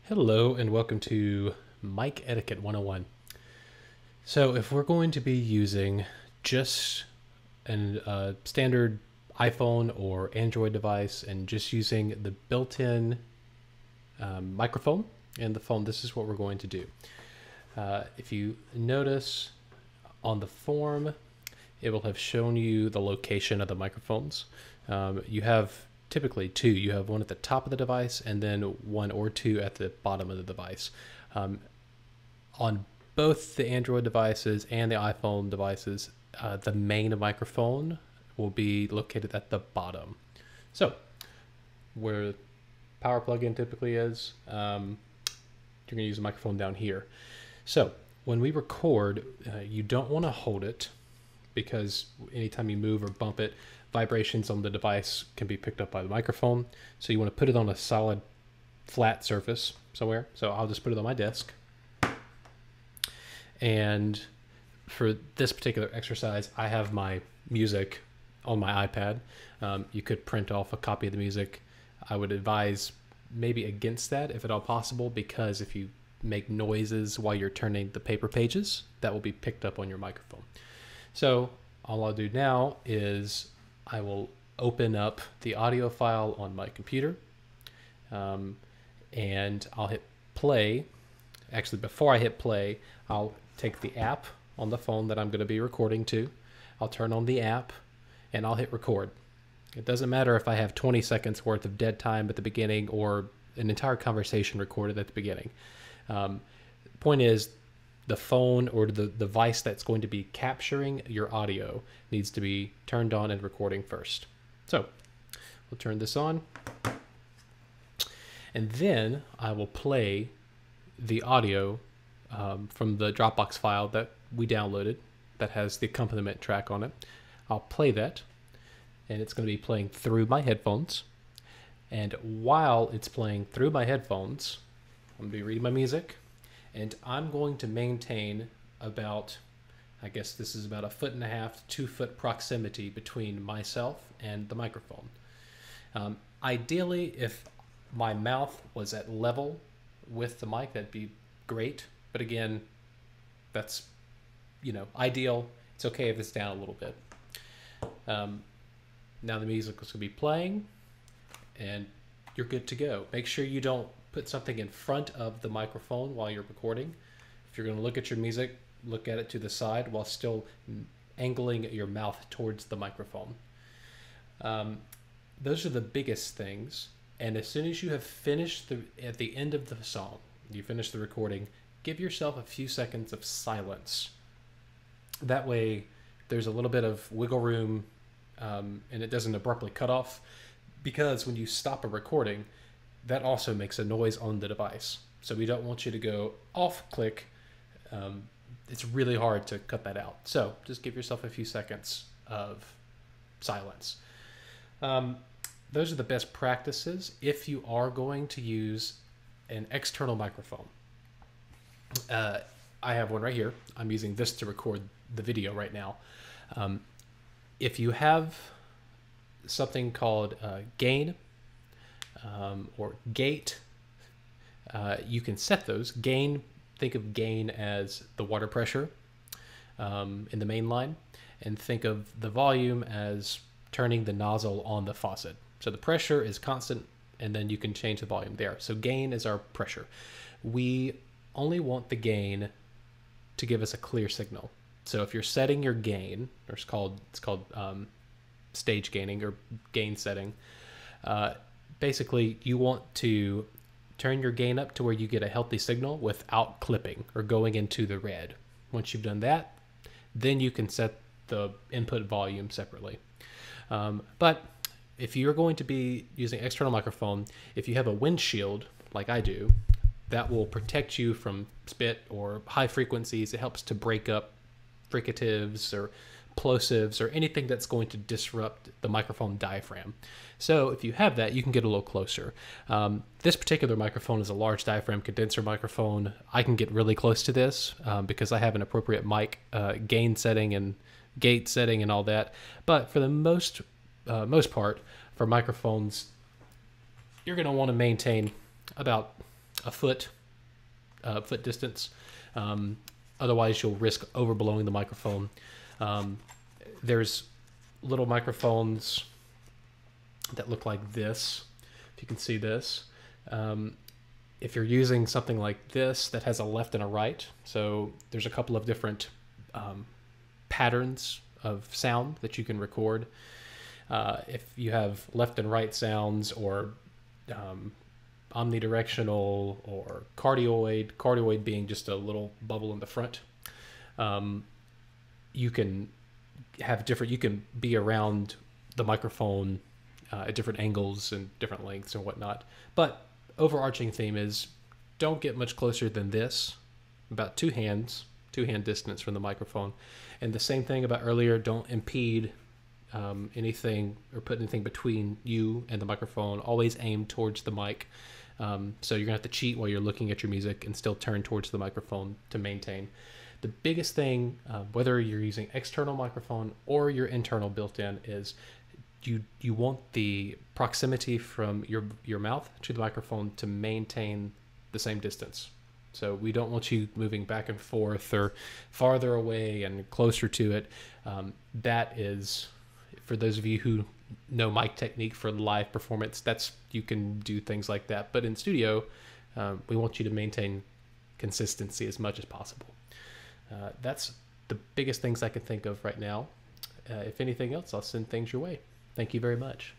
Hello and welcome to Mic Etiquette 101. So if we're going to be using just a standard iPhone or Android device and just using the built-in microphone and the phone, this is what we're going to do. If you notice on the form, it will have shown you the location of the microphones. You have typically two. You have one at the top of the device and then one or two at the bottom of the device. On both the Android devices and the iPhone devices, the main microphone will be located at the bottom. So where the power plug-in typically is, you're going to use a microphone down here. So when we record, you don't want to hold it because anytime you move or bump it, vibrations on the device can be picked up by the microphone. So you want to put it on a solid flat surface somewhere. So I'll just put it on my desk. And for this particular exercise, I have my music on my iPad. You could print off a copy of the music. I would advise maybe against that if at all possible, because if you make noises while you're turning the paper pages, that will be picked up on your microphone. So all I'll do now is I will open up the audio file on my computer, and I'll hit play. Actually, before I hit play, I'll take the app on the phone that I'm going to be recording to. I'll turn on the app and I'll hit record. It doesn't matter if I have 20 seconds worth of dead time at the beginning or an entire conversation recorded at the beginning. Point is, the phone or the device that's going to be capturing your audio needs to be turned on and recording first. So we'll turn this on, and then I will play the audio from the Dropbox file that we downloaded that has the accompaniment track on it. I'll play that, and it's going to be playing through my headphones. And while it's playing through my headphones, I'm going to be reading my music, and I'm going to maintain about, I guess this is about 1.5 to 2 foot proximity between myself and the microphone. Ideally, if my mouth was at level with the mic, that'd be great. But again, that's, ideal. It's okay if it's down a little bit. Now the music is going to be playing, and you're good to go. Make sure you don't put something in front of the microphone while you're recording. If you're going to look at your music, look at it to the side while still angling your mouth towards the microphone. Those are the biggest things. And as soon as you have finished at the end of the song, you finish the recording, give yourself a few seconds of silence. That way there's a little bit of wiggle room, and it doesn't abruptly cut off, because when you stop a recording, that also makes a noise on the device. So we don't want you to go off click. It's really hard to cut that out. So just give yourself a few seconds of silence. Those are the best practices if you are going to use an external microphone. I have one right here. I'm using this to record the video right now. If you have something called gain or gate, you can set those. Gain, think of gain as the water pressure in the main line, and think of the volume as turning the nozzle on the faucet. So the pressure is constant, and then you can change the volume there. So gain is our pressure. We only want the gain to give us a clear signal. So if you're setting your gain, or it's called stage gaining or gain setting, basically you want to turn your gain up to where you get a healthy signal without clipping or going into the red. Once you've done that, then you can set the input volume separately. But if you're going to be using external microphone, if you have a windshield like I do, that will protect you from spit or high frequencies. It helps to break up fricatives or plosives or anything that's going to disrupt the microphone diaphragm. So if you have that, you can get a little closer. This particular microphone is a large diaphragm condenser microphone. I can get really close to this because I have an appropriate mic gain setting and gate setting and all that. But for the most part, for microphones, you're going to want to maintain about a foot distance. Otherwise, you'll risk overblowing the microphone. There's little microphones that look like this. If you can see this. If you're using something like this that has a left and a right, so there's a couple of different patterns of sound that you can record. If you have left and right sounds, or omnidirectional, or cardioid being just a little bubble in the front, you can have different, you can be around the microphone at different angles and different lengths and whatnot. But overarching theme is don't get much closer than this, about two hand distance from the microphone. And the same thing about earlier, don't impede anything or put anything between you and the microphone. Always aim towards the mic. So you're gonna have to cheat while you're looking at your music and still turn towards the microphone to maintain. The biggest thing, whether you're using external microphone or your internal built-in, is you want the proximity from your mouth to the microphone to maintain the same distance. So we don't want you moving back and forth or farther away and closer to it. That is, for those of you who know mic technique for live performance, you can do things like that. But in studio, we want you to maintain consistency as much as possible. That's the biggest things I can think of right now. If anything else, I'll send things your way. Thank you very much.